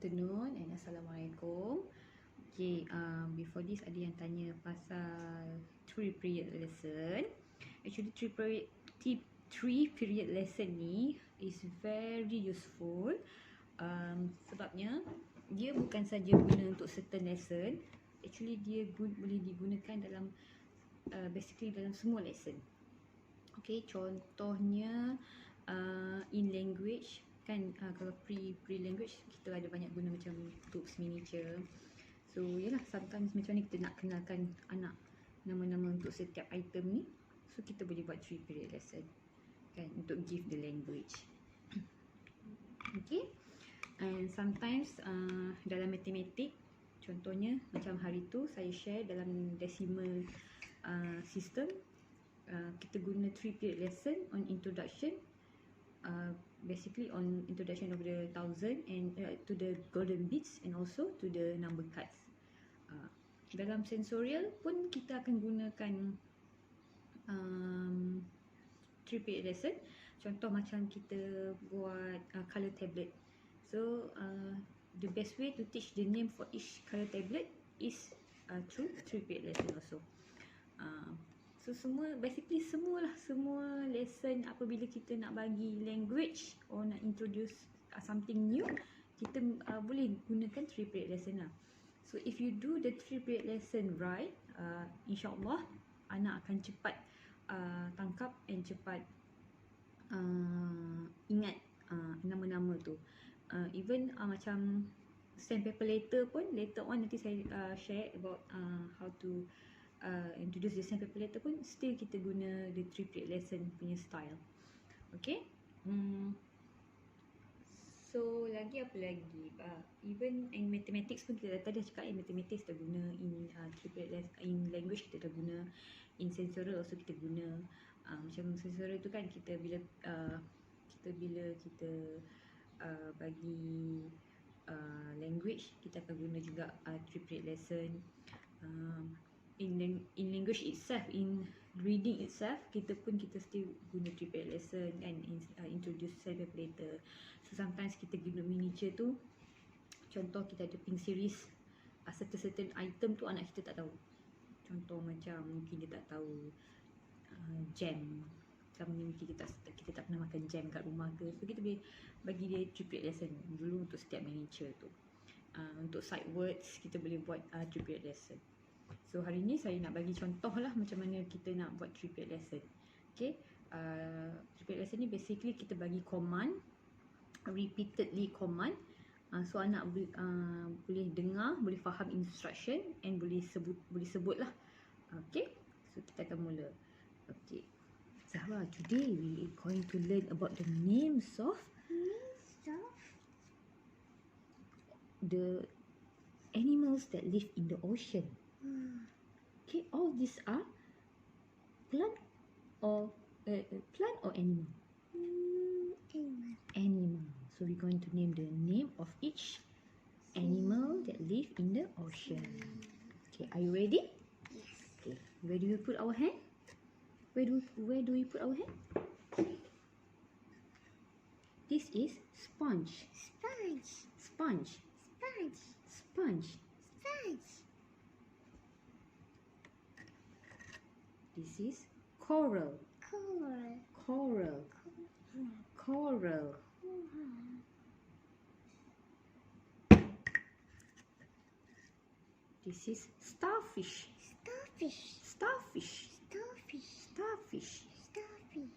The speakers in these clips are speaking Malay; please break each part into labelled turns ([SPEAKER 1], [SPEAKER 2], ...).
[SPEAKER 1] afternoon and Assalamualaikum. Okay, before this ada yang tanya pasal 3 period lesson. Actually 3 period lesson ni is very useful. Sebabnya dia bukan saja guna untuk certain lesson. Actually dia boleh digunakan dalam basically dalam semua lesson. Okay, contohnya in language kan, kalau pre-language kita ada banyak guna macam books miniature. So yalah, sometimes macam ni kita nak kenalkan anak nama-nama untuk setiap item ni. So kita boleh buat 3 period lesson kan, untuk give the language. Okay, and sometimes dalam matematik, contohnya macam hari tu saya share dalam decimal system, kita guna 3 period lesson on introduction, basically on introduction of the thousand and to the golden bits and also to the number cards. Dalam sensorial pun kita akan gunakan 3 period lesson. Contoh macam kita buat color tablet. So the best way to teach the name for each color tablet is through 3 period lesson also. So basically semua lesson apabila kita nak bagi language or nak introduce something new, kita boleh gunakan 3 period lesson lah. So if you do the 3 period lesson right, insyaAllah anak akan cepat tangkap and cepat ingat nama-nama tu. Even macam sandpaper later pun, later on nanti saya share about how to introduce the sandpaper letter pun, still kita guna the 3 period lesson punya style. Okay. So lagi apa lagi, even in mathematics pun kita tadi dah cakap, in mathematics kita guna, in 3 period lesson, in language kita dah guna, in sensorial also kita guna. Macam sensorial tu kan, kita bila kita bagi language, kita akan guna juga 3 period lesson. In language itself, in reading itself, kita still guna 3 period lesson kan, introduce sandpaper later. So sometimes kita guna miniature tu, contoh kita ada pink series, certain item tu anak kita tak tahu. Contoh macam mungkin dia tak tahu jam, selama ni mungkin kita tak pernah makan jam kat rumah ke. So kita boleh bagi dia 3 period lesson dulu untuk setiap miniature tu. Untuk sight words kita boleh buat 3 period lesson. So hari ni saya nak bagi contoh lah macam mana kita nak buat 3 period lesson. Okay, 3 period lesson ni basically kita bagi command, repeatedly command. So anak boleh dengar, boleh faham instruction and boleh sebut lah. Okay, so kita akan mula. Okay, Zahra, today we are going to learn about the names of the animals that live in the ocean. Okay, all these are plant or animal? Animal. So we're going to name the name of each animal that live in the ocean. Okay, are you ready?
[SPEAKER 2] Yes.
[SPEAKER 1] Okay, where do we put our hand? Where do we put our hand? This is sponge.
[SPEAKER 2] Sponge.
[SPEAKER 1] Sponge.
[SPEAKER 2] Sponge.
[SPEAKER 1] Sponge.
[SPEAKER 2] Sponge.
[SPEAKER 1] This is coral.
[SPEAKER 2] Coral.
[SPEAKER 1] Coral. Coral. This is starfish.
[SPEAKER 2] Starfish.
[SPEAKER 1] Starfish.
[SPEAKER 2] Starfish.
[SPEAKER 1] Starfish.
[SPEAKER 2] Starfish.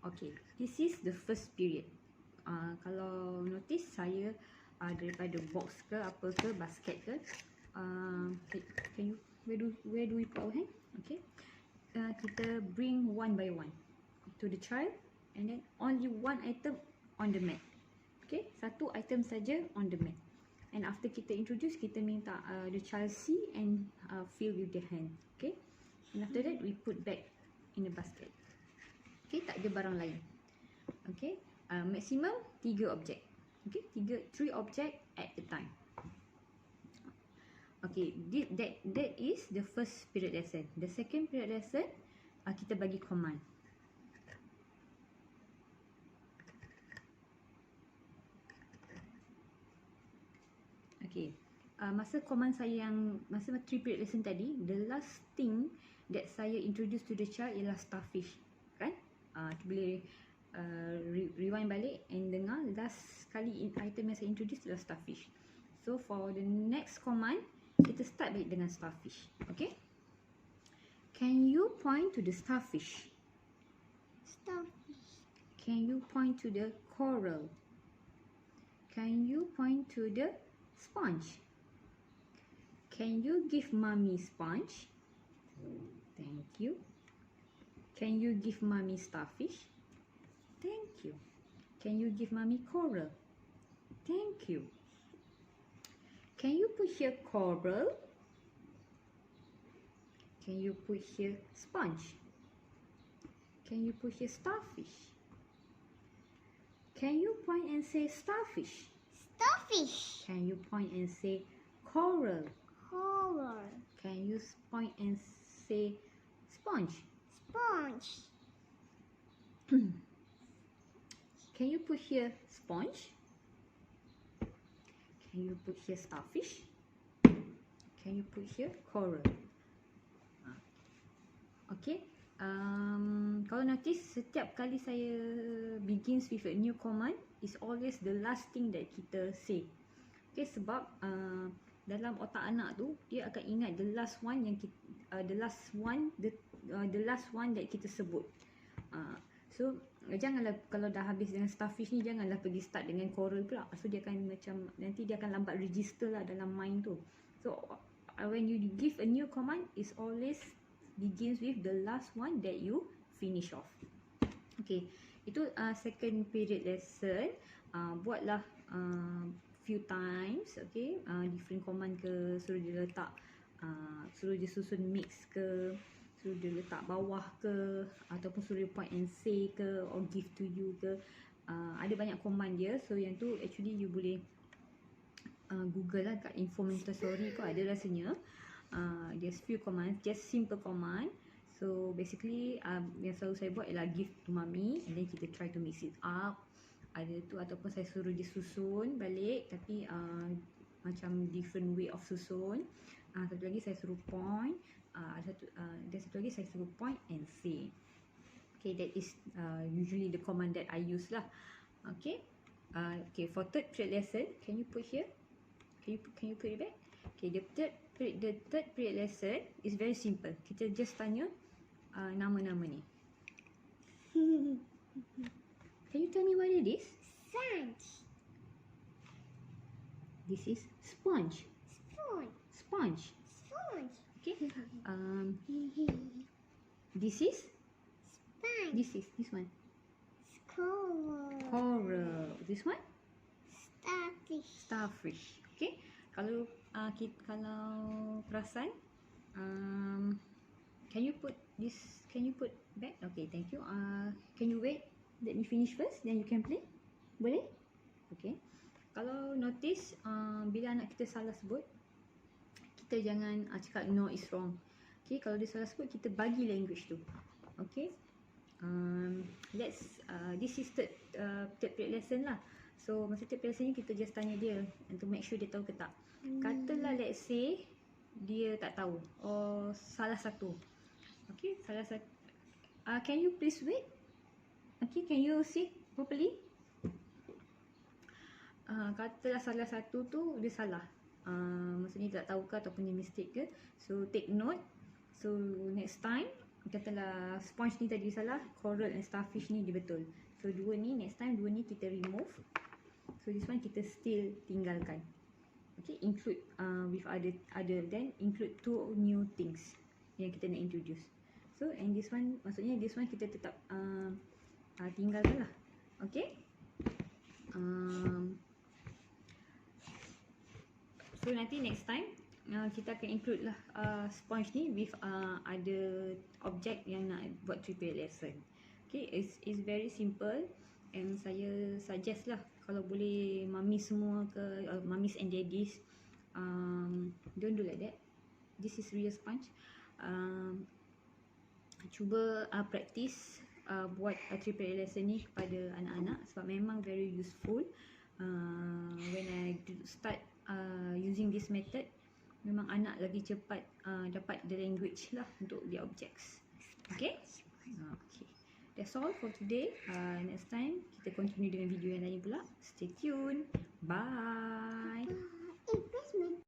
[SPEAKER 1] Okay, this is the first period. Kalau notice saya daripada box ke apa ke, basket ke, can you, where do we put our hand? Okay, kita bring one by one to the child and then only one item on the mat. Okay, satu item saja on the mat. And after kita introduce, kita minta the child see and feel with their hand. Okay, and after that we put back in the basket. Okay, tak ada barang lain. Okay, maximum 3 objek. Okay, 3 objek at a time. Okay, that is the first period lesson. The second period lesson, kita bagi command. Okay. Masa command saya yang masa 3 period lesson tadi, the last thing that saya introduce to the child ialah starfish, kan? Boleh rewind balik and dengar last kali item yang saya introduce ialah starfish. So for the next command, kita start balik dengan starfish. Okay? Can you point to the starfish?
[SPEAKER 2] Starfish.
[SPEAKER 1] Can you point to the coral? Can you point to the sponge? Can you give mommy sponge? Thank you. Can you give mommy starfish? Thank you. Can you give mommy coral? Thank you. Can you put here coral? Can you put here sponge? Can you put here starfish? Can you point and say starfish?
[SPEAKER 2] Starfish.
[SPEAKER 1] Can you point and say coral?
[SPEAKER 2] Coral.
[SPEAKER 1] Can you point and say sponge?
[SPEAKER 2] Sponge.
[SPEAKER 1] Can you put here sponge? Can you put here starfish? Can you put here coral? Okay. Kalau notice, setiap kali saya begins with a new command, is always the last thing that kita say. Okay, sebab dalam otak anak tu dia akan ingat the last one yang kita, the last one that kita sebut. So janganlah kalau dah habis dengan starfish ni, janganlah pergi start dengan coral pula. So dia akan macam nanti dia akan lambat register lah dalam mind tu. So when you give a new command, is always begins with the last one that you finish off. Okay, itu second period lesson. Buatlah few times. Okay, different command ke, suruh dia letak, suruh dia susun mix ke, suruh dia letak bawah ke, ataupun suruh dia point and say ke, or give to you ke. Ada banyak command dia. So yang tu actually you boleh Google lah kat info Montessori kot, ada rasanya. There's few commands, just simple command. So basically yang selalu saya buat ialah give to mommy, and then kita try to mix it up. Ada tu, ataupun saya suruh dia susun balik, tapi macam different way of susun. Satu lagi saya suruh point, dan satu lagi saya suruh point and say. Okay, that is usually the command that I use lah. Okay. Okay, for third period lesson, can you put here? Can you put it back? Okay, the third period lesson is very simple. Kita just tanya nama-nama ni. Can you tell me what it is?
[SPEAKER 2] Sponge.
[SPEAKER 1] This is sponge.
[SPEAKER 2] Sponge.
[SPEAKER 1] Sponge.
[SPEAKER 2] Sponge.
[SPEAKER 1] Okay. This is
[SPEAKER 2] Sponge.
[SPEAKER 1] this one.
[SPEAKER 2] Coral.
[SPEAKER 1] Coral. This one
[SPEAKER 2] Starfish.
[SPEAKER 1] starfish. Okay. Kalau perasan, can you put this? Can you put back? Okay, thank you. Can you wait? Let me finish first, then you can play. Boleh? Okay. Kalau notice, bila anak kita salah sebut, kita jangan cakap no is wrong. Okay, kalau dia salah sebut, kita bagi language tu. Okay. This is third period lesson lah. So masa third period lesson ni kita just tanya dia untuk make sure dia tahu ke tak. Katalah let's say dia tak tahu, or salah satu. Okay, salah satu. Can you please wait? Okay, can you see properly? Katalah salah satu tu dia salah. Maksudnya dia tak tahu ke ataupun dia mistake ke. So take note. So next time, katalah sponge ni tadi salah, coral and starfish ni dia betul. So dua ni, next time dua ni kita remove. So this one kita still tinggalkan. Okay, include with other then include two new things yang kita nak introduce. So and this one, maksudnya this one kita tetap tinggalkan lah. Okay. So nanti next time kita akan include lah sponge ni with other object yang nak buat 3 period lesson. Okay, it's very simple, and saya suggest lah kalau boleh mummy semua ke, mummies and daddies, don't do like that. This is real sponge. Cuba practice buat 3 period lesson ni kepada anak-anak, sebab memang very useful. When I start using this method, memang anak lagi cepat dapat the language lah untuk the objects. Okay? Okay. That's all for today. Next time kita continue dengan video yang lain pula. Stay tuned. Bye.